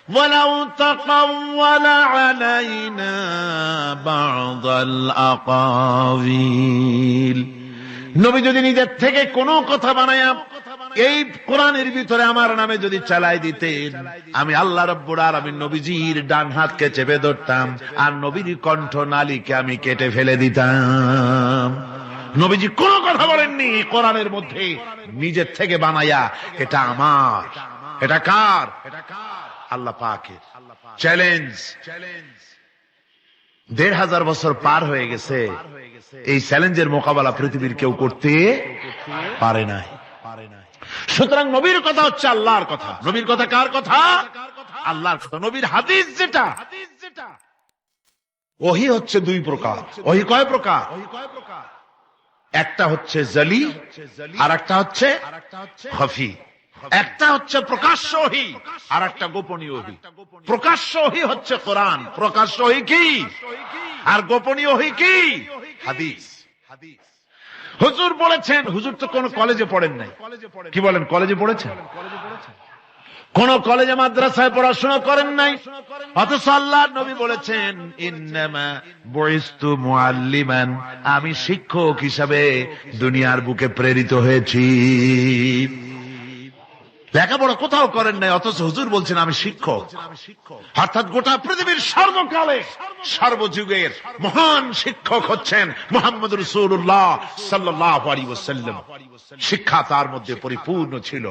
ওয়ালাউ তাকাওয়ালা আলাইনা বা'দাল আকাওয়িল, নবী যদি নিজের থেকে কোনো কথা বানায়া এই কোরআনের ভিতরে আমার নামে যদি চালাই দিতেন, আমি আল্লাহ রাব্বুল আলামিন নবীজির ডান হাতকে চেপে ধরতাম আর নবীর কণ্ঠ নালীকে আমি কেটে ফেলে দিতাম। নবীজি কোনো কথা বলেননি কোরআনের মধ্যে নিজের থেকে বানায়া এটা আমার, এটা কার? আল্লাহ পাকের। চ্যালেঞ্জ। ১৫০০ বছর পার হয়ে গেছে, এই চ্যালেঞ্জের মোকাবেলা পৃথিবীর কেউ করতে পারে নাই। সুতরাং নবীর কথা হচ্ছে আল্লাহর কথা। নবীর কথা কার কথা? আল্লাহর কথা। নবীর হাদিস যেটা, ওহী হচ্ছে দুই প্রকার। ওহী কয় প্রকার? একটা হচ্ছে জালি আর একটা হচ্ছে খাফি। একটা হচ্ছে প্রকাশ্য ওহী আর একটা গোপনীয় ওহী। প্রকাশ্য ওহী হচ্ছে কোরআন, প্রকাশ্য ওহী কি? আর গোপনীয় ওহী কি? হাদিস। হুজুর বলেছেন, হুজুর তো কোন কলেজে পড়েন নাই, কি বলেন? কলেজে পড়েছেন? কোন কলেজে মাদ্রাসায় পড়াশোনা করেন নাই, অথচ আল্লাহর নবী বলেছেন ইন্নামা বুইস্তু মুআল্লিমান, আমি শিক্ষক হিসাবে দুনিয়ার বুকে প্রেরিত হয়েছি। লেখাপড়া কোথাও করেন নাই, অথচ হুজুর বলছেন আমি শিক্ষক। অর্থাৎ গোটা পৃথিবীর সর্বকালে সর্বযুগের মহান শিক্ষক হচ্ছেন মুহাম্মদ রাসূলুল্লাহ সাল্লাল্লাহু আলাইহি ওয়াসাল্লাম। শিক্ষা তার মধ্যে পরিপূর্ণ ছিল,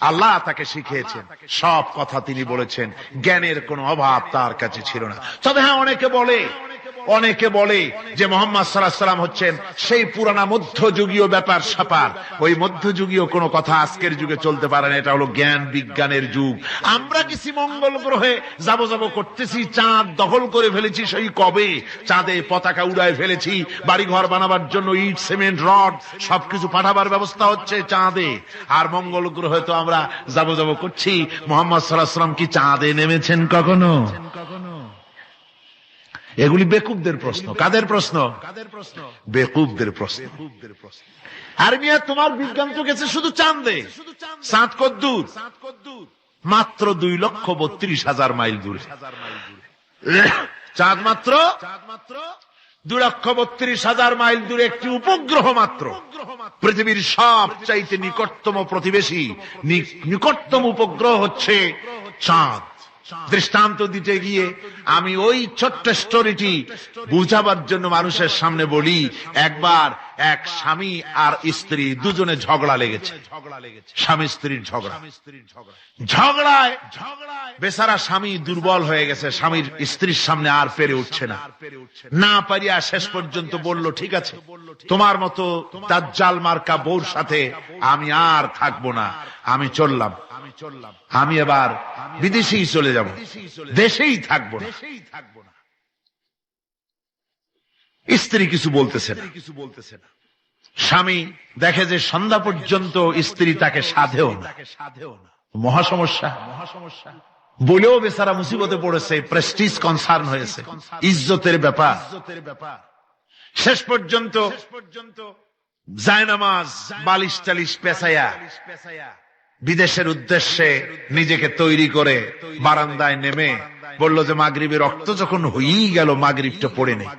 আল্লাহ তাকে শিখিয়েছেন, সব কথা তিনি বলেছেন, জ্ঞানের কোনো অভাব তার কাছে ছিল না। তবে হ্যাঁ, অনেকে বলে যে মুহাম্মদ সাল্লাল্লাহু আলাইহি ওয়াসাল্লাম হচ্ছেন সেই পুরানা মধ্যযুগীয় ব্যাপার স্যাপার। ওই মধ্যযুগীয় কোনো কথা আজকের যুগে চলতে পারে না, এটা হলো জ্ঞান বিজ্ঞানের যুগ। আমরা কিছু মঙ্গল গ্রহে যাব করতেছি, চাঁদ দখল করে ফেলেছি, সেই কবে চাঁদে পতাকা উড়ায় ফেলেছি, বাড়িঘর বানাবার জন্য ইট সিমেন্ট রড সবকিছু পাঠাবার ব্যবস্থা হচ্ছে চাঁদে। আর মঙ্গল গ্রহে তো আমরা যাব করছি। মুহাম্মদ সাল্লাল্লাহু আলাইহি ওয়াসাল্লাম কি চাঁদে নেমেছেন কখনো? এগুলি বেকুবদের প্রশ্ন। কাদের প্রশ্ন? বেকুবদের প্রশ্ন। আর মিয়া, তোমার বিজ্ঞান তো গেছে শুধু চাঁদে। চাঁদ কদ্দূর? মাত্র 2,32,000 মাইল দূরে। চাঁদ মাত্র 2,32,000 মাইল দূরে একটি উপগ্রহ মাত্র। পৃথিবীর সবচাইতে নিকটতম প্রতিবেশী, নিকটতম উপগ্রহ হচ্ছে চাঁদ। দৃষ্টান্ত দিতে গিয়ে আমি ওই ছোট্ট স্টোরিটি বুঝাবার জন্য মানুষের সামনে বলি, একবার এক স্বামী আর স্ত্রী দুজনে ঝগড়া লেগেছে। স্বামী স্ত্রীর ঝগড়ায় বেচারা স্বামী দুর্বল হয়ে গেছে, স্বামীর স্ত্রীর সামনে আর পেরে উঠছে না পারিয়া শেষ পর্যন্ত বলল, ঠিক আছে, তোমার মতো দাজ্জাল মার্কা বউর সাথে আমি আর থাকবো না, আমি চললাম, আমি এবার বিদেশেই চলে যাব, দেশেই থাকবো না। স্ত্রী কিছু বলতেছে না। স্বামী দেখে যে সন্ধ্যা পর্যন্ত স্ত্রী তাকে সাধেও না। মহা সমস্যা। বলেও বেচারা মুসিবতে পড়েছে, প্রেস্টিজ কনসার্ন হয়েছে, ইজ্জতের ব্যাপার। শেষ পর্যন্ত জায়নামাজ বালিশ টালিশ পেছায়া বিদেশের উদ্দেশ্যে নিজেকে তৈরি করে বারান্দায় নেমে বলল যে মাগরিবের রক্ত যখন হয়েই গেল, মাগরিবটা পড়ে নেই।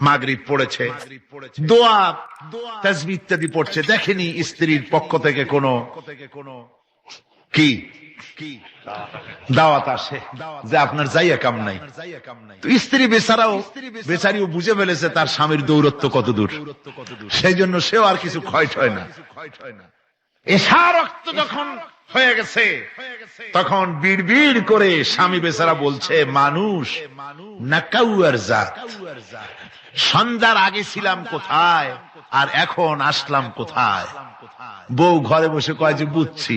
মাগরিব পড়েছে, দোয়া তাসবিহ ইত্যাদি পড়ছে, দেখেনি স্ত্রীর পক্ষ থেকে কোনো কি দাওয়াত আসে যে আপনার যাইয়া কাম নাই। তো স্ত্রী বেচারিও বুঝে ফেলেছে তার স্বামীর দৌরত্ব কত দূর, সেই জন্য সেও আর কিছু ক্ষয় হয় না। এশা রক্ত যখন হয়ে গেছে তখন বিড়বিড় করে স্বামী বেচারা বলছে, মানুষ নাকাউয়ার জাত, সন্ধ্যার আগে ছিলাম কোথায় আর এখন আসলাম কোথায়। বউ ঘরে বসে কয় যে বুঝছি,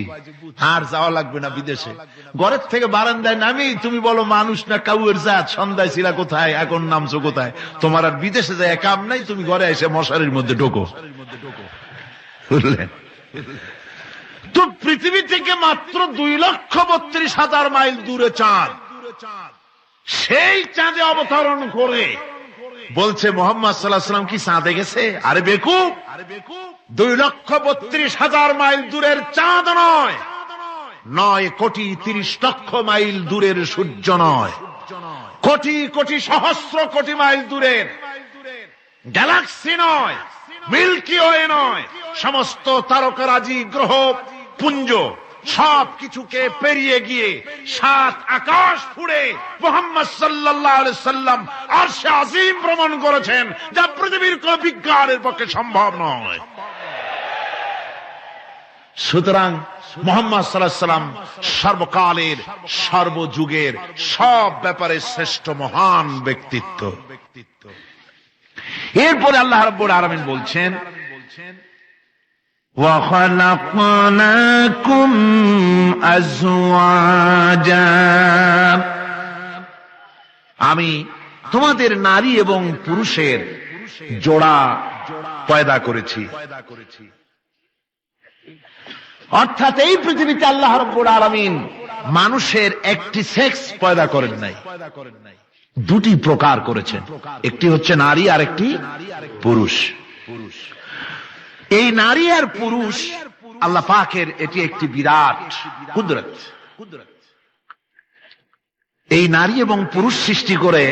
আর যাওয়া লাগবে না বিদেশে। ঘরের থেকে বারান্দায় নামি তুমি বলো মানুষ না কাউয়ের জাত, সন্ধ্যায় ছিলা কোথায় এখন নামছো কোথায়। তোমার আর বিদেশে যায় কাম নাই, তুমি ঘরে এসে মশারির মধ্যে ঢোকো। বুঝলেন? তো পৃথিবী থেকে মাত্র 2,32,000 মাইল দূরে চাঁদ, সেই চাঁদে অবতরণ করে বলছে মুহাম্মদ সাল্লাল্লাহু আলাইহি ওয়াসাল্লাম কি চাঁদে গেছে? আরে বেকুব, 2,32,000 মাইল দূরের চাঁদ নয়, 9,30,00,000 মাইল দূরের সূর্য নয়, কোটি কোটি সহস্র কোটি মাইল দূরের গ্যালাক্সি নয়, মিল্কি ওয়ে নয়, সমস্ত তারকারাজি গ্রহ পুঞ্জ সব কিছুকে পেরিয়ে গিয়ে 7 আকাশ ফুঁড়ে মুহাম্মদ সাল্লাল্লাহু আলাইহি সাল্লাম আরশে আজিম ভ্রমণ করেছেন, যা পৃথিবীর কোন বিজ্ঞানের পক্ষে সম্ভব নয়। সুতরাং মুহাম্মদ সাল্লাল্লাহু আলাইহি সাল্লাম সর্বকালের সর্বযুগের সব ব্যাপারে শ্রেষ্ঠ মহান ব্যক্তিত্ব। এরপরে আল্লাহ রাব্বুল আলামিন বলছেন, وَخَلَقْنَاكُمْ أَزْوَاجًا, আমি তোমাদের নারী এবং পুরুষের জোড়া পয়দা করেছি। অর্থাৎ এই পৃথিবীতে আল্লাহ রাব্বুল আলামিন মানুষের একটি সেক্স পয়দা করেন নাই, দুটি প্রকার করেছেন, একটি হচ্ছে নারী আর একটি পুরুষ। এই নারী আর পুরুষ আল্লাহ পাকের এটি একটি বিরাট কুদরত। এই নারী এবং পুরুষ সৃষ্টি করে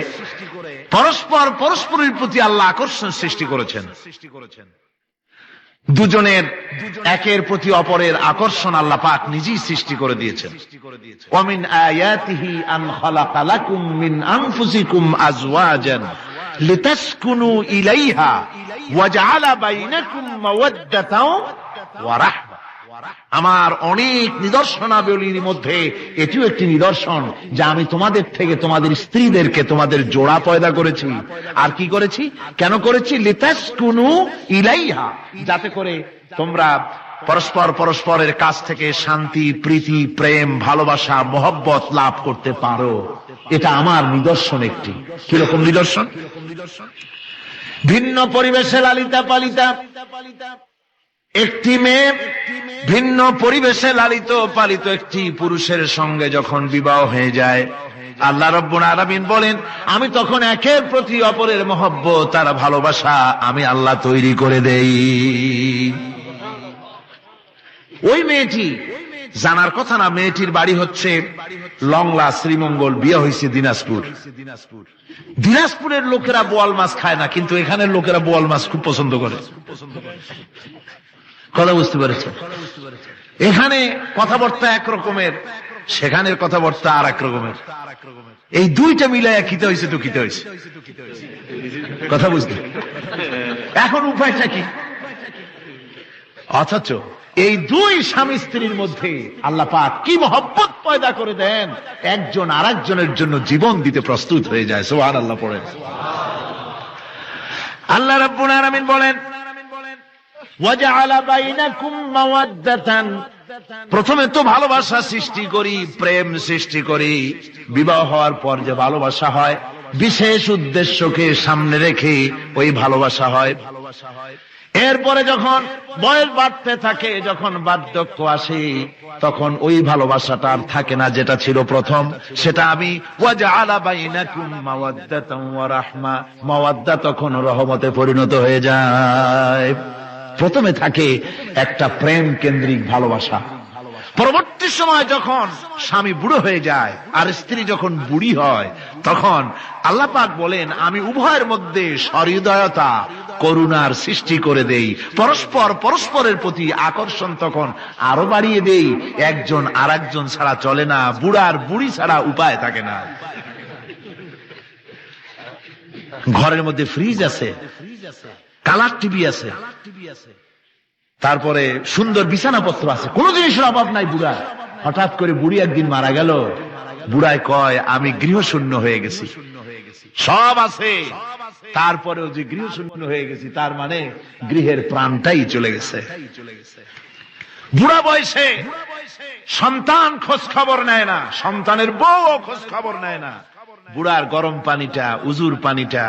পরস্পর পরস্পরের প্রতি আল্লাহ আকর্ষণ সৃষ্টি করেছেন। দুজনের একের প্রতি অপরের আকর্ষণ আল্লাহ পাক নিজেই সৃষ্টি করে দিয়েছেন। ওয়ামিন আয়াতিহি আন খালাকা লাকুম মিন আনফুসিকুম আজওয়াজান লিতাসকুনু ইলাইহা ওয়া জাআলা বাইনাকুম মাওয়াদ্দাতাও ওয়া রাহমা। আমার অনেক নিদর্শনাবলীর মধ্যে এটিও একটি নিদর্শন যে আমি তোমাদের থেকে তোমাদের স্ত্রীদেরকে তোমাদের জোড়া পয়দা করেছি। আর কি করেছি, কেন করেছি? লিতাসকুনু ইলাইহা, যাতে করে তোমরা পরস্পর পরস্পরের কাছ থেকে শান্তি, প্রীতি, প্রেম, ভালোবাসা, মহব্বত লাভ করতে পারো। এটা আমার নিদর্শন একটি। কিরকম নিদর্শন? ভিন্ন পরিবেশে লালিতা পালিতা একটি মেয়ে ভিন্ন পরিবেশে লালিত পালিত একটি পুরুষের সঙ্গে যখন বিবাহ হয়ে যায়, আল্লাহ রাব্বুল আলামিন বলেন আমি তখন একের প্রতি অপরের মহব্বত আর ভালোবাসা আমি আল্লাহ তৈরি করে দেই। ওই মেয়েটি জানার কথা না, মেয়েটির বাড়ি হচ্ছে লংলা, শ্রীমঙ্গল, বিয়ে হয়েছে দিনাজপুর। দিনাজপুরের লোকেরা বোয়াল মাছ খায় না, কিন্তু এখানের লোকেরা বোয়াল মাছ খুব পছন্দ করে। কথা বুঝতে পেরেছে? এখানে কথাবার্তা এক রকমের, সেখানের কথাবার্তা আর এক রকমের। এই দুইটা মিলাইয়া খিতে হয়েছে তো খিতে হয়েছে। কথা বুঝতে এখন উপায়টা কি? অথচ এই দুই স্বামী স্ত্রীর মধ্যে আল্লাহ পাক কি মহব্বত পয়দা করে দেন, একজন আর একজনের জন্য জীবন দিতে প্রস্তুত হয়ে যায়। সুবহানাল্লাহ পড়েন। আল্লাহ রাব্বুল আলামিন বলেন ওয়াজআলা বাইনাকুম মাওয়াদ্দাতান, প্রথমে তো ভালোবাসা সৃষ্টি করি, প্রেম সৃষ্টি করি। বিবাহ হওয়ার পর যে ভালোবাসা হয় বিশেষ উদ্দেশ্যকে সামনে রেখে ওই ভালোবাসা হয়। এরপরে যখন বয়স বাড়তে থাকে, যখন বার্ধক্য আসে, তখন ওই ভালোবাসাটা আর থাকে না যেটা ছিল প্রথম। সেটা আমি ওয়াজআলা বাইনাকুম মাওয়াদ্দাতান ওয়া রাহমা, মাওয়াদ্দা তখন রহমতে পরিণত হয়ে যায়। প্রথমে থাকে একটা প্রেম কেন্দ্রিক ভালোবাসা। পরবর্তী সময় যখন স্বামী বুড়ো হয়ে যায় আর স্ত্রী যখন বুড়ি হয়, তখন আল্লাহ পাক বলেন আমি উভয়ের মধ্যে সহৃদয়তা, করুণার সৃষ্টি করে দেই। পরস্পর পরস্পরের প্রতি আকর্ষণ তখন আরো বাড়িয়ে দেই। একজন আর একজন ছাড়া চলে না, বুড়ার বুড়ি ছাড়া উপায় থাকে না। ঘরের মধ্যে ফ্রিজ আছে, কালার টিভি আছে, তারপরে সুন্দর বিছানাপত্র আছে, কোন জিনিসের অভাব নাই বুড়া। হঠাৎ করে বুড়ি একদিন মারা গেল, বুড়ায় কয় আমি গৃহশূন্য হয়ে গেছি। সব আছে, তারপরেও যে গৃহশূন্য হয়ে গেছি, তার মানে গৃহের প্রাণটাই চলে গেছে। বুড়া বয়সে সন্তান খোঁজ খবর নেয় না, সন্তানের বউ খোঁজ খবর নেয় না। বুড়ার গরম পানিটা, উজুর পানিটা,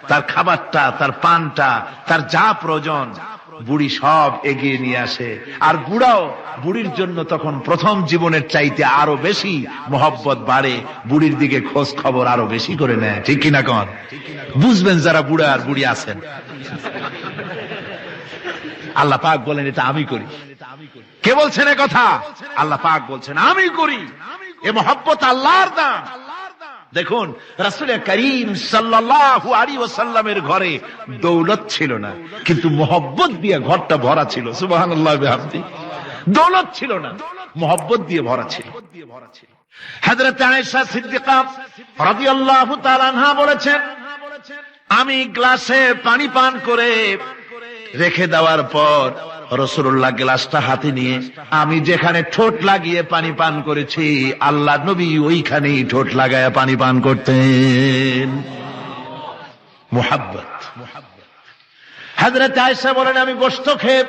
তার খাবারটা, তার পানটা, তার যা প্রয়োজন বুড়ি সব এগিয়ে নিয়ে আসে। আর বুড়াও বুড়ির জন্য তখন প্রথম জীবনের চাইতে আরো বেশি মহব্বত বাড়ে, বুড়ির দিকে খোঁজ খবর আরো বেশি করে নেয়। ঠিক কিনা কন? বুঝবেন যারা বুড়া আর বুড়ি আছেন। আল্লাহ পাক বলেন এটা আমি করি। কে বলছেন এ কথা? আল্লাহ পাক বলছেন আমি করি। এ মহব্বত আল্লাহর দান। দেখুন রাসূল করিম সাল্লাল্লাহু আলাইহি ওয়াসাল্লামের ঘরে দৌলত ছিল না, কিন্তু মহব্বত দিয়ে ঘরটা ভরা ছিল। সুবহানাল্লাহ বিহামদি। দৌলত ছিল না, মহব্বত দিয়ে ভরা ছিল। হযরত আয়েশা সিদ্দিকা রাদিয়াল্লাহু তাআলা আনহা বলেছেন, আমি গ্লাসে পানি পান করে রেখে দেওয়ার পর রাসূলুল্লাহ গ্লাসটা হাতে নিয়ে আমি যেখানে ঠোঁট লাগিয়ে পানি পান করেছি, আল্লাহ নবী ওইখানেই ঠোঁট লাগায়া পানি পান করতেন। মুহাব্বত। হযরত আয়েশা বলেন, আমি গোশত খেয়ে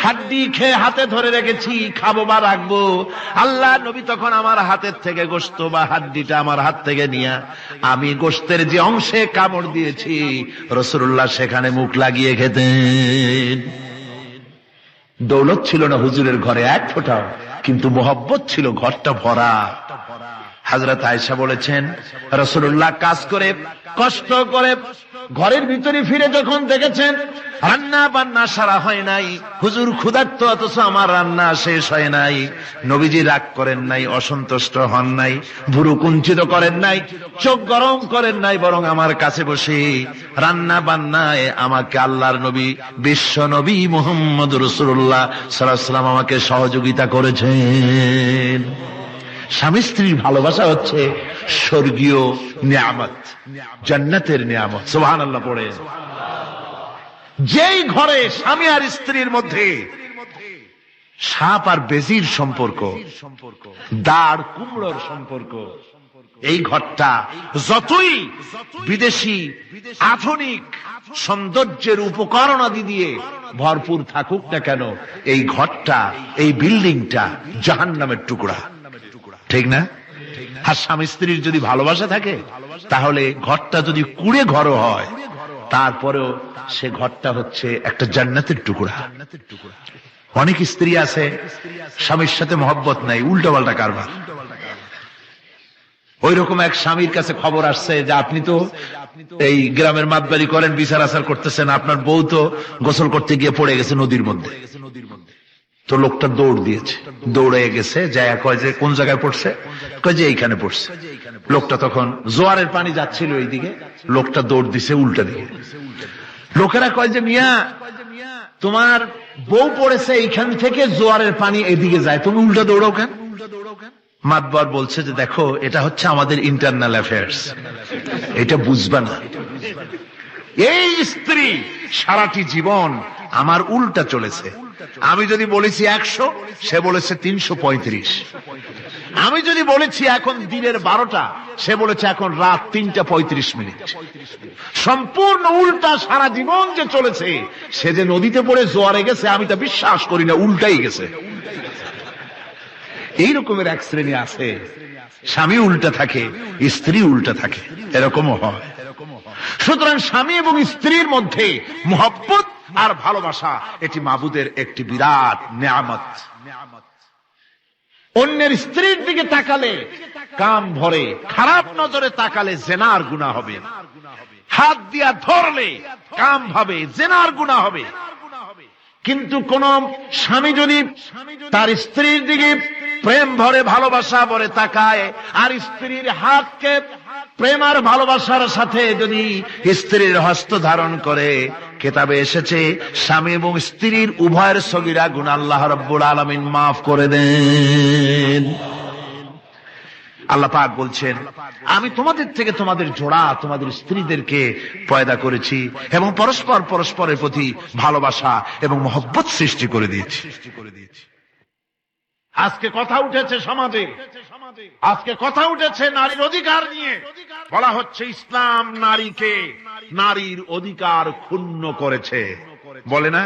হাড্ডি খেয়ে হাতে ধরে রেখেছি, খাবো বা রাখবো, আল্লাহ নবী তখন আমার হাতের থেকে গোশত বা হাড্ডিটা আমার হাত থেকে নিয়ে আমি গোশতের যে অংশে কামড় দিয়েছি রাসূলুল্লাহ সেখানে মুখ লাগিয়ে খেতেন। দৌলত ছিল না হুজুরের ঘরে এক ফোঁটাও, কিন্তু মহব্বত ছিল ঘরটা ভরা। হযরত আয়েশা বলেছেন, রাসূলুল্লাহ কাজ করে কষ্ট করে ঘরের ভিতরে ফিরে যখন দেখেছেন রান্না বান্না সারা হয় নাই, হুজুর ক্ষুধার্ত অথচ আমার রান্না শেষ হয় নাই, নবীজি রাগ করেন নাই, অসন্তুষ্ট হন নাই, ভুরু কুঞ্চিত করেন নাই, চোখ গরম করেন নাই, বরং আমার কাছে বসে রান্না বান্নায় আমাকে আল্লাহর নবী বিশ্ব নবী মুহাম্মদ রাসূলুল্লাহ সাল্লাল্লাহু আলাইহি ওয়াসাল্লাম আমাকে সহযোগিতা করেছেন। স্বামী স্ত্রীর ভালোবাসা হচ্ছে স্বর্গীয় নিয়ামত, জান্নাতের নিয়ামত। সুবহানাল্লাহ পড়ে। যেই ঘরে স্বামী আর স্ত্রীর মধ্যে সাপ আর বেজির সম্পর্ক, দাঁড় কুমড়োর সম্পর্ক, এই ঘরটা যতই বিদেশি আধুনিক সৌন্দর্যের উপকরণ আদি দিয়ে ভরপুর থাকুক না কেন, এই ঘরটা, এই বিল্ডিংটা জাহান্নামের টুকরা। ঠিক না? আর স্বামী স্ত্রীর যদি ভালোবাসা থাকে তাহলে ঘরটা যদি কুড়ে ঘর হয় তারপরেও সে ঘরটা হচ্ছে একটা জান্নাতের টুকরা। অনেক স্ত্রী আছে স্বামীর সাথে মহব্বত নাই, উল্টো পাল্টা কারবার। ওই রকম এক স্বামীর কাছে খবর আসছে যে আপনি তো এই গ্রামের মাতবাড়ি করেন, বিচার আচার করতেছেন, আপনার বউ তো গোসল করতে গিয়ে পড়ে গেছে নদীর মধ্যে। তো লোকটা দৌড় দিয়েছে, দৌড়ে গেছে, যায় কয় যে কোন জায়গায় পড়ছে, কয় যে এইখানে পড়ছে। লোকটা তখন জোয়ারের পানি যাচ্ছিল এইদিকে, লোকটা দৌড় দিছে উল্টা দিকে। লোকেরা কয় যে মিয়া তোমার বউ পড়েছে এইখান থেকে জোয়ারের পানি এদিকে যায়, তুমি উল্টা দৌড়াও কেন? মাতবার বলছে যে দেখো এটা হচ্ছে আমাদের ইন্টারনাল অ্যাফেয়ার্স, এটা বুঝবা না। এই স্ত্রী সারাটি জীবন আমার উল্টা চলেছে। আমি যদি বলেছি 100, সে বলেছে 335। আমি যদি বলেছি এখন দিনের 12টা, সে বলেছে এখন রাত 3:35। সম্পূর্ণ উল্টা সারা জীবন যে চলেছে। সে যে নদীতে পড়ে জোয়ারে গেছে আমি তা বিশ্বাস করি না, উল্টাই গেছে। এই রকমের এক শ্রেণী আছে, স্বামী উল্টা থাকে, স্ত্রী উল্টা থাকে, এরকমও হয়। সুতরাং স্বামী এবং স্ত্রীর মধ্যে মহব্বত আর ভালোবাসা এটি মাবুদের একটি বিরাট নিয়ামত। অন্যের স্ত্রীর দিকে তাকালে কাম ভরে, খারাপ নজরে তাকালে জেনার গুনাহ হবে, হাত দিয়া ধরলে কাম ভাবে জেনার গুনাহ হবে। কিন্তু কোন স্বামী যদি তার স্ত্রীর দিকে প্রেম ভরে ভালোবাসা ভরে তাকায় আর স্ত্রীর হাতকে প্রেম আর ভালোবাসার সাথে যদি স্ত্রীর হস্ত ধারণ করে, কিতাবে এসেছে স্বামী এবং স্ত্রীর উভয়ের সগীরা গুনাহ আল্লাহ রাব্বুল আলামিন মাফ করে দেন। আল্লাহ পাক বলছেন আমি তোমাদের থেকে তোমাদের জোড়া, তোমাদের স্ত্রীদেরকে পয়দা করেছি এবং পরস্পর পরস্পরের প্রতি ভালোবাসা এবং মহব্বত সৃষ্টি করে দিয়েছি। আজকে কথা উঠেছে সমাজে, আজকে কথা উঠেছে নারীর অধিকার নিয়ে। বলা হচ্ছে ইসলাম নারীকে, নারীর অধিকার ক্ষুণ্ণ করেছে। বলে না?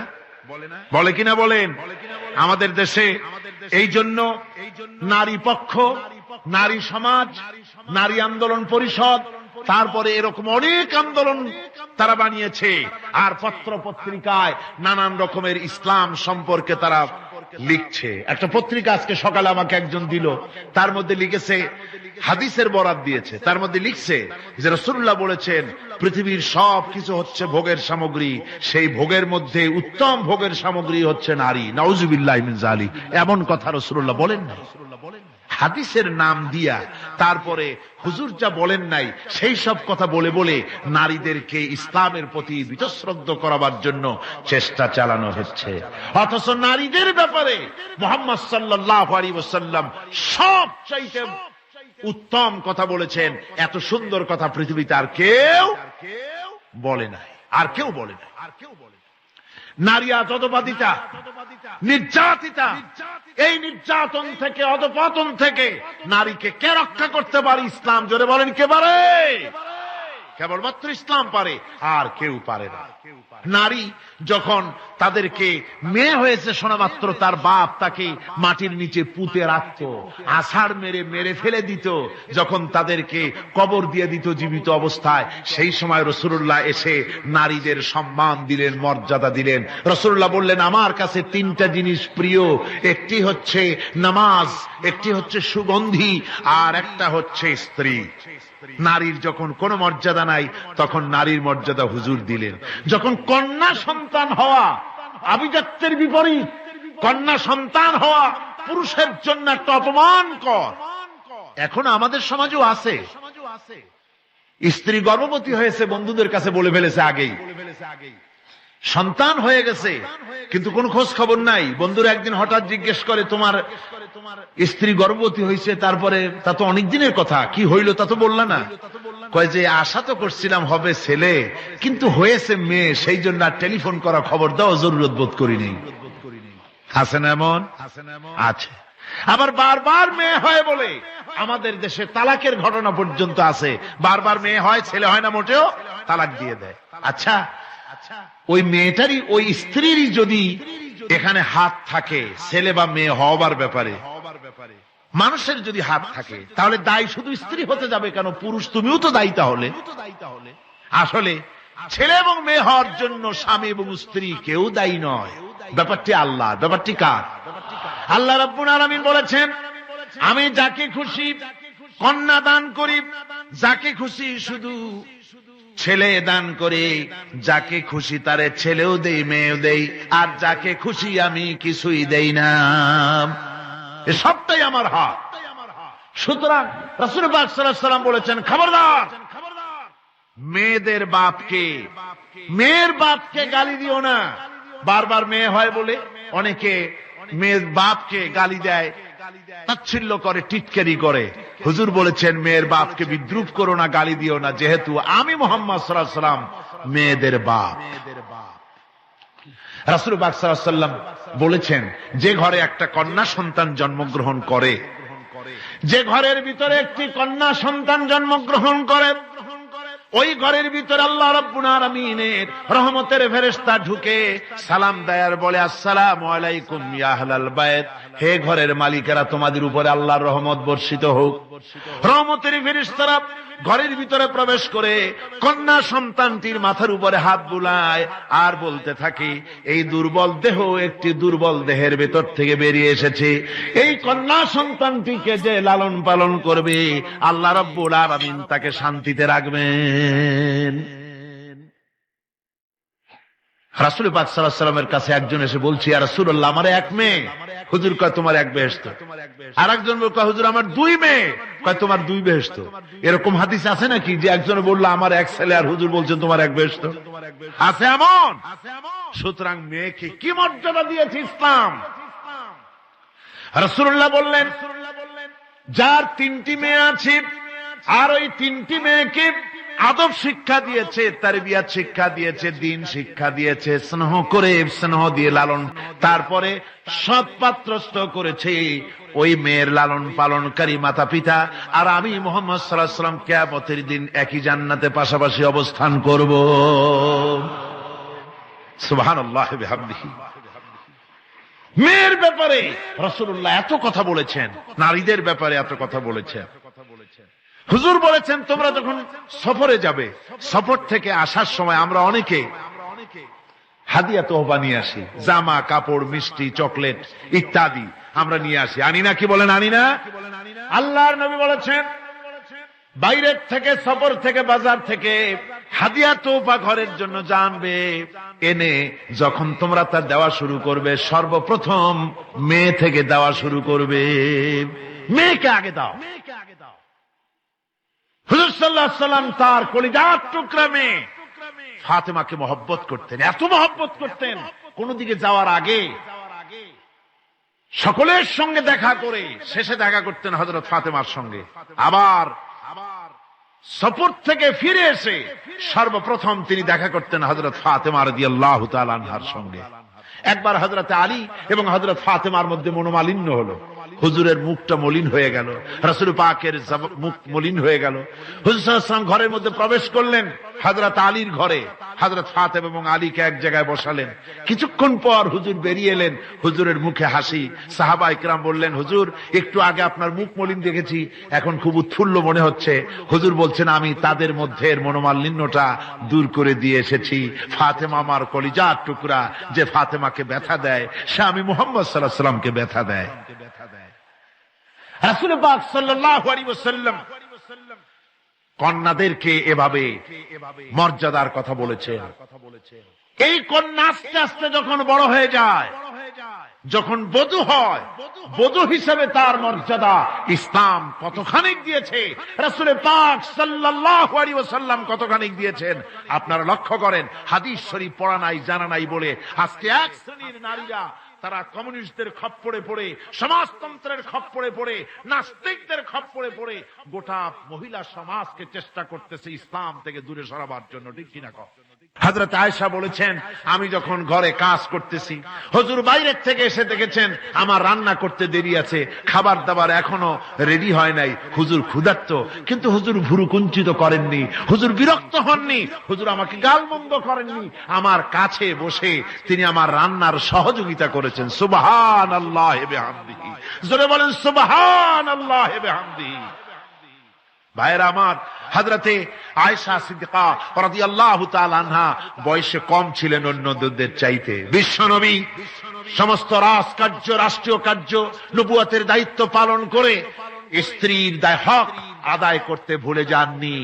বলে কিনা বলেন? আমাদের দেশে এই জন্য নারী পক্ষ, নারী সমাজ, নারী আন্দোলন পরিষদ, তারপরে এরকম অনেক আন্দোলন তারা বানিয়েছে। আর পত্র পত্রিকায় নানান রকমের ইসলাম সম্পর্কে তারা লিখছে। একটা পত্রিকা আজকে সকালে আমাকে একজন দিল, তার মধ্যে লিখেছে হাদিসের বরাত দিয়েছে, তার মধ্যে লিখছে যে রাসূলুল্লাহ বলেছেন পৃথিবীর সব কিছু হচ্ছে ভোগের সামগ্রী, সেই ভোগের মধ্যে উত্তম ভোগের সামগ্রী হচ্ছে নারী। নাউযুবিল্লাহি মিন যালিক, এমন কথা রাসূলুল্লাহ বলেন না। হাদিসের নাম দিয়া তারপরে হুজুর যা বলেন নাই সেই সব কথা বলে বলে নারীদেরকে ইসলামের প্রতি বীতশ্রদ্ধ করাবার জন্য চেষ্টা চালানো হচ্ছে। অথচ নারীদের ব্যাপারে মুহাম্মদ সাল্লাল্লাহু আলাইহি ওয়াসাল্লাম সবচাইতে উত্তম কথা বলেছেন। এত সুন্দর কথা পৃথিবীতে আর কেউ বলে নাই, আর কেউ বলে নাই। নারী আজ অধঃপাতিতা, নির্যাতিতা। এই নির্যাতন থেকে, অধঃপতন থেকে নারীকে কে রক্ষা করতে পারে? ইসলাম। জোরে বলেন, কে পারে? কেবলমাত্র ইসলাম পারে, আর কেউ পারে না। নারী যখন তাদেরকে মেয়ে হয়েছে শোনা মাত্র তার বাপ তাকে মাটির নিচে পুঁতে রাখত, আছাড় মেরে মেরে ফেলে দিত। যখন তাদেরকে কবর দিয়ে দিত জীবিত অবস্থায়, সেই সময় রাসূলুল্লাহ এসে নারীদের সম্মান দিলেন, মর্যাদা দিলেন। রাসূলুল্লাহ বললেন, আমার কাছে তিনটা জিনিস প্রিয়, একটি হচ্ছে নামাজ, একটি হচ্ছে সুগন্ধি, আর একটা হচ্ছে স্ত্রী। নারীর যখন কোনো মর্যাদা নাই তখন নারীর মর্যাদা হুজুর দিলেন। যখন কন্যা সন্তান হওয়া আভিজাত্যের বিপরীত, কন্যা সন্তান হওয়া পুরুষের জন্য একটা অপমানকর। এখন আমাদের সমাজও আছে, স্ত্রী গর্ভবতী হয়েছে, বন্ধুদের কাছে বলে ফেলেছে আগেই, সন্তান হয়ে গেছে, কিন্তু কোন খোঁজ খবর নাই। বন্ধুরা একদিন হঠাৎ জিজ্ঞেস করে, তোমার স্ত্রী গর্ভবতী হয়েছে, তারপরে তা তো অনেক দিনের কথা, কি হইল তা তো বললা না? কয় যে আশা তো করছিলাম হবে ছেলে, কিন্তু হয়েছে মেয়ে, সেই জন্য আর টেলিফোন করা, খবর দেওয়া জরুরত বোধ করিনি। আছে না এমন? আছে। আবার বারবার মেয়ে হয় বলে আমাদের দেশে তালাকের ঘটনা পর্যন্ত আছে। বারবার মেয়ে হয়, ছেলে হয় না মোটেও, তালাক দিয়ে দেয়। আচ্ছা, ওই মেয়েটারই, ওই স্ত্রীরই যদি এখানে হাত থাকে ছেলে বা মেয়ে হওয়ার ব্যাপারে, মানুষের যদি হাত থাকে, তাহলে দায়ী শুধু স্ত্রী হতে যাবে কেন? পুরুষ তুমিও তো দায়ী তাহলে। আসলে ছেলে এবং মেয়ে হওয়ার জন্য স্বামী এবং স্ত্রী কেউ দায়ী নয়, ব্যাপারটি আল্লাহ। ব্যাপারটি কার? আল্লাহ রাব্বুল আলামিন বলেছেন, আমি যাকে খুশি কন্যা দান করি, যাকে খুশি শুধু ছেলে দান করে, যাকে খুশি তারে ছেলেও দেই, মেয়েও দেই, আর যাকে খুশি আমি কিছুই দেই না। এ সবটাই আমার হাত। সুতরাং রাসূল পাক সাল্লাল্লাহু আলাইহি ওয়াসাল্লাম বলেছেন, খবরদার মেয়েদের বাপকে, মেয়ের বাপকে গালি দিও না। বারবার মেয়ে হয় বলে অনেকে মেয়ের বাপকে গালি দেয়, তাচ্ছিল্য করে, টিটকারি করে। হুজুর বলেছেন, মেয়ের বাপকে বিদ্রুপ করো না, গালি দিও না, যেহেতু আমি মুহাম্মদ সাল্লাল্লাহু আলাইহি ওয়াসাল্লাম মেয়েদের বাপ। রাসূল পাক সাল্লাল্লাহু আলাইহি ওয়াসাল্লাম বলেছেন, যে ঘরে একটা কন্যা সন্তান জন্মগ্রহণ করে, যে ঘরের ভিতরে একটি কন্যা সন্তান জন্মগ্রহণ করে, ওই ঘরের ভিতরে আল্লাহ রাব্বুল আলামিনের রহমতের ফেরেশতা ঢুকে সালাম দেয় আর বলে, আসসালামু আলাইকুম ইয়া আহলাল বাইত, হে ঘরের মালিকেরা, তোমাদের উপরে আল্লাহর রহমত বর্ষিত হোক। রহমতের ফেরেশতারা ঘরের ভিতরে প্রবেশ করে কন্যা সন্তানটির মাথার উপরে হাত বুলায় আর বলতে থাকে, এই দুর্বল দেহ একটি দুর্বল দেহের ভেতর থেকে বেরিয়ে এসেছে, এই কন্যা সন্তানটিকে যে লালন পালন করবে আল্লাহ রাব্বুল আলামিন তাকে শান্তিতে রাখবেন। রাসূল পাক সাল্লাল্লাহু আলাইহি ওয়াসাল্লামের কাছে একজন এসে বলছে, ইয়া রাসূলুল্লাহ, আমার এক মেয়ে। হুজুর কয়, তোমার এক বেহেশত। আর একজন কয়, হুজুর আমার দুই মেয়ে। কয়, তোমার দুই বেহেশত। এরকম হাদিস আছে নাকি যে একজনে বললো আমার এক ছেলে, আর হুজুর বলছেন তোমার এক বেহেশত? আছে এমন? সুতরাং মেয়েকে কি মর্যাদা দিয়েছে ইসলাম। রাসূলুল্লাহ বললেন, যার তিনটি মেয়ে আছে আর ওই তিনটি মেয়েকে আদব শিক্ষা দিয়েছে, তারবিয়াত শিক্ষা দিয়েছে, দ্বীন শিক্ষা দিয়েছে, স্নেহ করে, স্নেহ দিয়ে লালন, তারপরে সৎ পাত্রস্থ করেছে, ওই মেয়ের লালন পালনকারী মাতা পিতা আর আমি মুহাম্মদ সাল্লাল্লাহু আলাইহি ওয়াসাল্লাম কিয়ামতের দিন একই জান্নাতে পাশাপাশি অবস্থান করব। সুবহানাল্লাহ বিহামদিহি। মেয়ের ব্যাপারে রাসূলুল্লাহ এত কথা বলেছেন, নারীদের ব্যাপারে এত কথা বলেছেন। হুজুর বলেছেন, তোমরা যখন সফরে যাবে, সফর থেকে আসার সময় আমরা অনেকে হাদিয়া তোহবা নিয়ে আসি, জামা কাপড়, মিষ্টি, চকলেট ইত্যাদি আমরা নিয়ে আসি, আনি না? কি বলেন, আনি না? আল্লাহর নবী বলেছেন, বাইরের থেকে, সফর থেকে, বাজার থেকে হাদিয়া তোফা ঘরের জন্য জানবে, এনে যখন তোমরা তা দেওয়া শুরু করবে, সর্বপ্রথম মেয়ে থেকে দেওয়া শুরু করবে। মেয়েকে আগে দাও। হুজুর সাল্লাল্লাহু আলাইহি ওয়াসাল্লাম তার কলিজার টুকরা মেয়ে ফাতেমাকে মহব্বত করতেন, এত মহব্বত করতেন, কোন দিকে যাওয়ার আগে সকলের সঙ্গে দেখা করে শেষে দেখা করতেন হযরত ফাতেমার সঙ্গে। আবার সফর থেকে ফিরে এসে সর্বপ্রথম তিনি দেখা করতেন হযরত ফাতেমা রাদিয়াল্লাহু তাআলা আনহার সঙ্গে। একবার হযরত আলী এবং হযরত ফাতেমার মধ্যে মনোমালিন্য হলো, হুজুরের মুখটা মলিন হয়ে গেল, রাসূল পাকের মুখ মলিন হয়ে গেল। হুজুর সাল্লাল্লাহু আলাইহি ওয়াসাল্লাম ঘরের মধ্যে প্রবেশ করলেন, হযরত আলীর ঘরে হযরত ফাতেমা এবং আলীকে এক জায়গায় বসালেন। কিছুক্ষণ পর হুজুর বেরিয়ে এলেন, হুজুরের মুখে হাসি। সাহাবা ইকরাম বললেন, হুজুর একটু আগে আপনার মুখ মলিন দেখেছি, এখন খুব উৎফুল্ল মনে হচ্ছে। হুজুর বলছেন, আমি তাদের মধ্যে মনোমালিন্যটা দূর করে দিয়ে এসেছি। ফাতেমা আমার কলিজার টুকরা, যে ফাতেমাকে ব্যথা দেয় সে আমি মুহাম্মদ সাল্লাল্লাহু আলাইহি ওয়াসাল্লামকে ব্যথা দেয়। রাসূল পাক সাল্লাল্লাহু আলাইহি ওয়াসাল্লাম কন্যাদেরকে এভাবে মর্যাদার কথা বলেছেন। এই কন্যা আস্তে আস্তে যখন বড় হয়ে যায়, যখন বধূ হয়, বধূ হিসেবে তার মর্যাদা ইসলাম কতখানি দিয়েছে, রাসূল পাক সাল্লাল্লাহু আলাইহি ওয়াসাল্লাম কতখানি দিয়েছেন আপনারা লক্ষ্য করেন। হাদিস শরীফ পড়া নাই, জানা নাই বলে আজকে এক শ্রেণীর নারীরা তারা কমিউনিস্টদের খপ্পরে পড়ে, সমাজতন্ত্রের খপ্পরে পড়ে, নাস্তিকদের খপ্পরে পড়ে গোটা মহিলা সমাজকে চেষ্টা করতেছে ইসলাম থেকে দূরে সরাবার জন্য। ঠিক কিনা কও? হযরত আয়েশা বলেছেন, আমি যখন ঘরে কাজ করতেছি, হুজুর বাইরের থেকে এসে দেখেছেন আমার রান্না করতে দেরি আছে, খাবার দাবার এখনো রেডি হয় নাই, হুজুর ক্ষুধার্ত, কিন্তু হুজুর ভুরু কুঞ্চিত করেননি, হুজুর বিরক্ত হননি, হুজুর আমাকে গালমন্দ করেননি, আমার কাছে বসে তিনি আমার রান্নার সহযোগিতা করেছেন। সুবহানাল্লাহি বিহামদিহি, জোরে বলেন সুবহানাল্লাহি বিহামদিহি। ভাইরা আমার, হযরতে আয়েশা সিদ্দিকা রাদিয়াল্লাহু তাআলা আনহা বয়সে কম ছিলেন অন্যদের চাইতে। বিশ্বনবী সমস্ত রাজকার্য, রাষ্ট্রীয় কার্য, নবুয়তের দায়িত্ব পালন করে স্ত্রীর হক আদায় করতে ভুলে যাননি।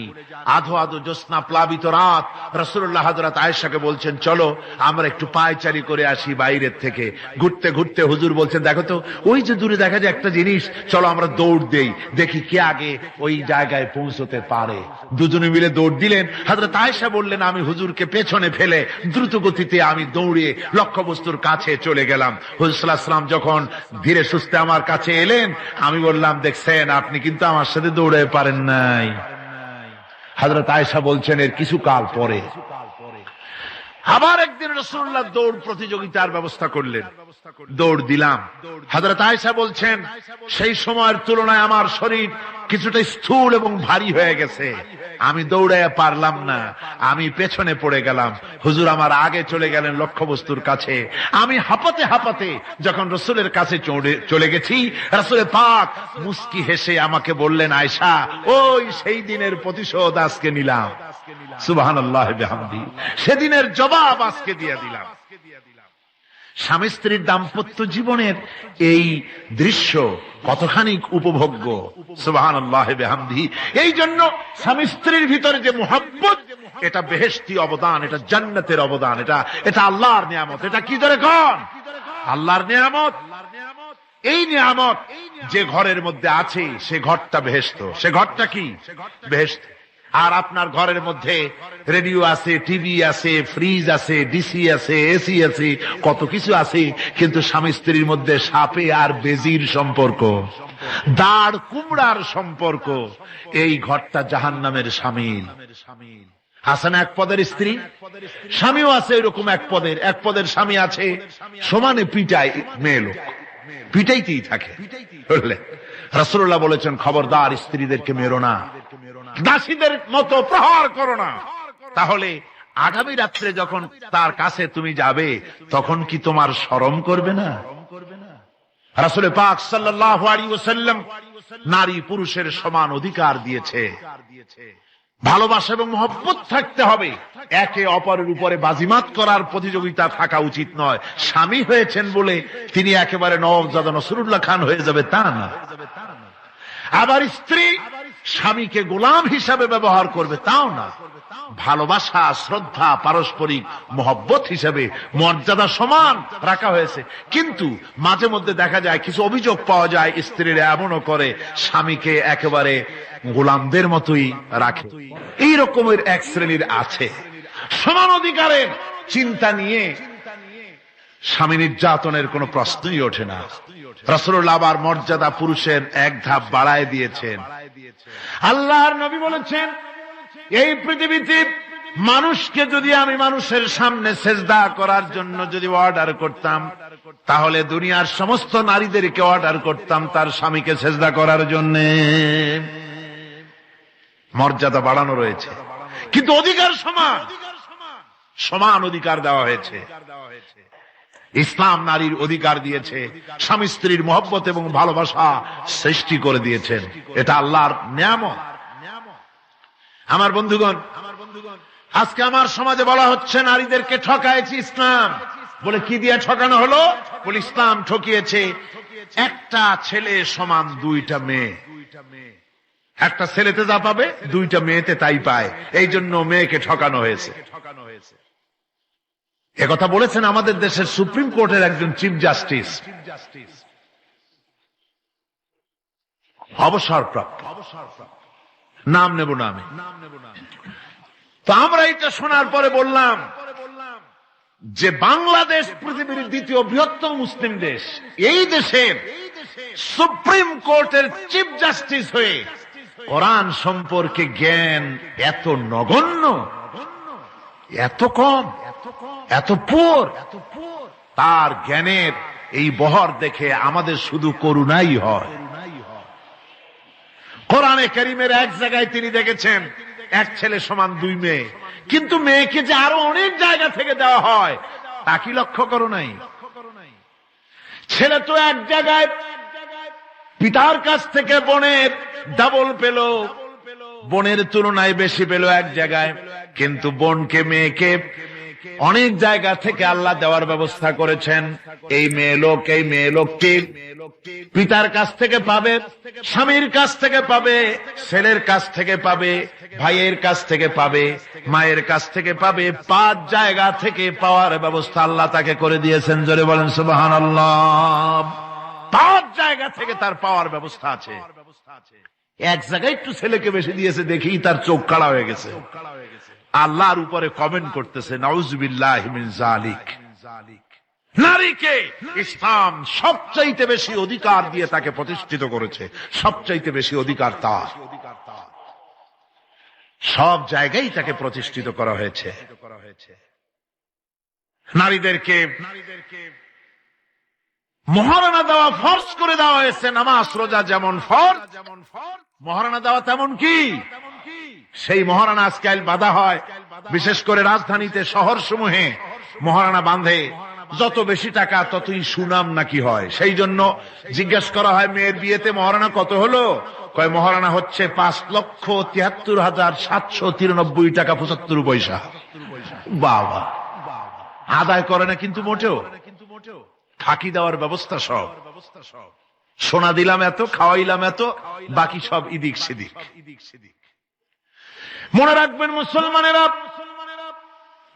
আধো আধো জ্যোৎস্না প্লাবিত রাত রাসূলুল্লাহ হযরত আয়েশাকে বলছেন, চলো আমরা একটু পায়চারি করে আসি বাইরের থেকে। ঘুরতে ঘুরতে হুজুর বলছেন, দেখো তো ওই যে দূরে দেখা যায় একটা জিনিস, চলো আমরা দৌড় দেই, দেখি কে আগে ওই জায়গায় পৌঁছতে পারে। দুজনে মিলে দৌড় দিলেন। হযরত আয়েশা বললেন, আমি হুজুরকে পেছনে ফেলে দ্রুত গতিতে আমি দৌড়ে লক্ষ্যবস্তুর কাছে চলে গেলাম। হুজুর সাল্লাল্লাহু আলাইহি ওয়াসাল্লাম যখন ধীরে সুস্থে আমার কাছে এলেন, আমি বললাম, দেখছেন আপনি কিন্তু আমার সাথে দৌড়ে পারেন নাই। হযরত আয়েশা বলছেন, এর কিছু কাল পরে আবার একদিন রাসূলুল্লাহ দৌড় প্রতিযোগিতার ব্যবস্থা করলেন, দৌড় দিলাম। হযরত আয়েশা বলছেন, সেই সময়ের তুলনায় আমার শরীর কিছুটা স্থূল এবং ভারী হয়ে গেছে, আমি দৌড়াইয়া পারলাম না, আমি পেছনে পড়ে গেলাম। হুজুর আমার আগে চলে গেলেন লক্ষ্যবস্তুর কাছে। আমি হাঁপাতে হাঁপাতে যখন রাসূলের কাছে চলে গেছি, রাসূল পাক মুস্কি হেসে আমাকে বললেন, আয়েশা, ওই সেই দিনের প্রতিশোধ আজকে নিলাম। সুবহানাল্লাহি বিহামদিহি, সেদিনের জবাব আজকে দিয়ে দিলাম। স্বামী স্ত্রীর দাম্পত্য জীবনের এই দৃশ্য কতখানি উপভোগ্য। সুবহানাল্লাহি বিহামদিহি। এই জন্য স্বামী স্ত্রীর ভিতরে যে মুহাব্বত, এটা বেহেশতি অবদান, এটা জান্নাতের অবদান, এটা আল্লাহর নিয়ামত। এটা কি ধরে কোন? আল্লাহর নিয়ামত। এই নিয়ামত যে ঘরের মধ্যে আছে সে ঘরটা বেহেশত। সে ঘরটা কি? বেহেশত। আর আপনার ঘরের মধ্যে রেডিও আছে, টিভি আছে, ফ্রিজ আছে, ডিসি আছে, এসি আছে, কত কিছু আছে, কিন্তু স্বামী স্ত্রীর মধ্যে সাপে আর বেজির সম্পর্ক, দাঁড় কুমড়ার সম্পর্ক, এই ঘরটা জাহান্নামের শামিল। আছে না এক পদের স্ত্রী? স্বামীও আছে এরকম এক পদের স্বামী আছে, সমানে পিটায় মেয়ে লোক, পিটাইতেই থাকে। রাসূলুল্লাহ বলেছেন, খবরদার স্ত্রীদেরকে মেরো না, দাসীদের মতো প্রহার করো না। তাহলে আগামী রাত্রে যখন তার কাছে তুমি যাবে, তখন কি তোমার শরম করবে না? রাসূল পাক সাল্লাল্লাহু আলাইহি ওয়াসাল্লাম নারী পুরুষের সমান অধিকার দিয়েছে। ভালোবাসা এবং মহব্বত থাকতে হবে, একে অপরের উপরে বাজিমাত করার প্রতিযোগিতা থাকা উচিত নয়। স্বামী হয়েছেন বলে তিনি একেবারে নওয়াবজাদা নসরুল্লাহ খান হয়ে যাবে তা না। আবার স্ত্রী স্বামীকে গোলাম হিসাবে ব্যবহার করবে তাও না, ভালোবাসা, শ্রদ্ধা, পারস্পরিক মহব্বত হিসাবে মর্যাদা সমান রাখা হয়েছে। কিন্তু মাঝে মধ্যে দেখা যায়, কিছু অভিযোগ পাওয়া যায়, স্ত্রীরা এমনও করে স্বামীকে একেবারে গোলামদের মতোই রাখে। এই রকমের এক শ্রেণীর আছে। সমান অধিকারের চিন্তা নিয়ে স্বামী নির্যাতনের কোনো প্রশ্নই ওঠে না। রাসূলুল্লাহ আবার মর্যাদা পুরুষের এক ধাপ বাড়ায় দিয়েছেন। আল্লাহর নবী বলেছেন, এই পৃথিবীতে মানুষকে যদি আমি মানুষের সামনে সেজদা করার জন্য যদি অর্ডার করতাম, তাহলে দুনিয়ার সমস্ত নারীদেরকে অর্ডার করতাম তার স্বামীকে সেজদা করার জন্য। মর্যাদা বাড়ানো রয়েছে, কিন্তু অধিকার সমান, সমান অধিকার দেওয়া হয়েছে। ইসলাম নারীর অধিকার দিয়েছে, স্বামী স্ত্রীর মহব্বত এবং ভালোবাসা সৃষ্টি করে দিয়েছেন। এটা আল্লাহর নিয়ামত। আমার বন্ধুগণ, আজকে আমার সমাজে বলা হচ্ছে নারীদেরকে ঠকাইছে ইসলাম। বলে কি দিয়ে ঠকানো হলো? বলে ইসলাম ঠকিয়েছে একটা ছেলে সমান দুইটা মেয়ে। একটা ছেলেতে যা পাবে দুইটা মেয়েতে তাই পায়, এই জন্য মেয়েকে ঠকানো হয়েছে। একথা বলেছেন আমাদের দেশের সুপ্রিম কোর্টের একজন চিফ জাস্টিস, অবসরপ্রাপ্ত, নাম নেব না আমি। তো আমরা এটা শোনার পরে বললাম যে বাংলাদেশ পৃথিবীর দ্বিতীয় বৃহত্তম মুসলিম দেশ, এই দেশের সুপ্রিম কোর্টের চিফ জাস্টিস হয়ে কোরআন সম্পর্কে জ্ঞান এত নগণ্য, এত কম, এত পুর, তার জ্ঞানের এই বহর দেখে আমাদের শুধু করুণাই হয়। কোরআনে কারীমের এক জায়গায় তিনি দেখেছেন এক ছেলে সমান দুই মেয়ে, কিন্তু মেয়েকে যে আরো অনেক জায়গা থেকে দেওয়া হয় তা কি লক্ষ্য করো নাই? ছেলে তো এক জায়গায় পিতার কাছ থেকে বোনের ডাবল পেল, বোনের তুলনায় বেশি পেল এক জায়গায়, কিন্তু বোনকে, মেয়েকে অনেক জায়গা থেকে আল্লাহ দেওয়ার ব্যবস্থা করেছেন। এই মেয়ে লোকটি পিতার কাছ থেকে পাবে, স্বামীর কাছ থেকে পাবে, ছেলের কাছ থেকে পাবে, ভাইয়ের কাছ থেকে পাবে, মায়ের কাছ থেকে পাবে। 5 জায়গা থেকে পাওয়ার ব্যবস্থা আল্লাহ তাকে করে দিয়েছেন। জোরে বলেন সুবহানাল্লাহ। 5 জায়গা থেকে তার পাওয়ার ব্যবস্থা আছে। এক জায়গায় একটু ছেলেকে বেশি দিয়েছে, দেখি তার চোখ কাড়া হয়ে গেছে। আল্লাহর উপরে কমেন্ট করতেছে, নাউযুবিল্লাহি মিন যালিক। নারীকে ইসলাম সবচাইতে বেশি অধিকার দিয়ে তাকে প্রতিষ্ঠিত করেছে, সবচাইতে বেশি অধিকার তার। সব জায়গায় তাকে প্রতিষ্ঠিত করা হয়েছে। নারীদেরকে মহারণা দেওয়া ফরজ করে দেওয়া হয়েছে। নামাজ রোজা যেমন ফরজ, মহারণা দেওয়া তেমন কি? সেই মহারণা আজকাল বাঁধা হয়, বিশেষ করে রাজধানীতে, শহর সমূহে মহারণা বাঁধে। যত বেশি টাকা ততই সুনাম নাকি হয়। সেই জন্য জিজ্ঞেস করা হয়, মেয়ের বিয়েতে মহারণা কত হলো? কয় মহারণা হচ্ছে 5,73,793 টাকা 75 পয়সা। বাবা, আদায় করে না কিন্তু মোটেও। ফাঁকি দেওয়ার ব্যবস্থা সব। সোনা দিলাম এত, খাওয়াইলাম এত, বাকি সব ইদিক সিদিক। মনে রাখবেন মুসলমানেরা,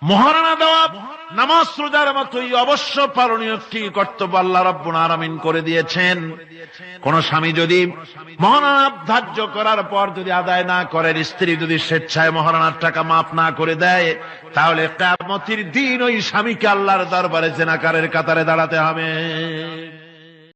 মহারণা দেওয়া নামাজ রোজার মতোই অবশ্য পালনীয় একটি কর্তব্য আল্লাহ রাব্বুল আলামিন করে দিয়েছেন। কোন স্বামী যদি মহারণা ধার্য করার পর যদি আদায় না করেন, স্ত্রী যদি স্বেচ্ছায় মহারণার টাকা মাফ না করে দেয়, তাহলে কিয়ামতের দিন ওই স্বামীকে আল্লাহর দরবারে জেনাকারের কাতারে দাঁড়াতে হবে।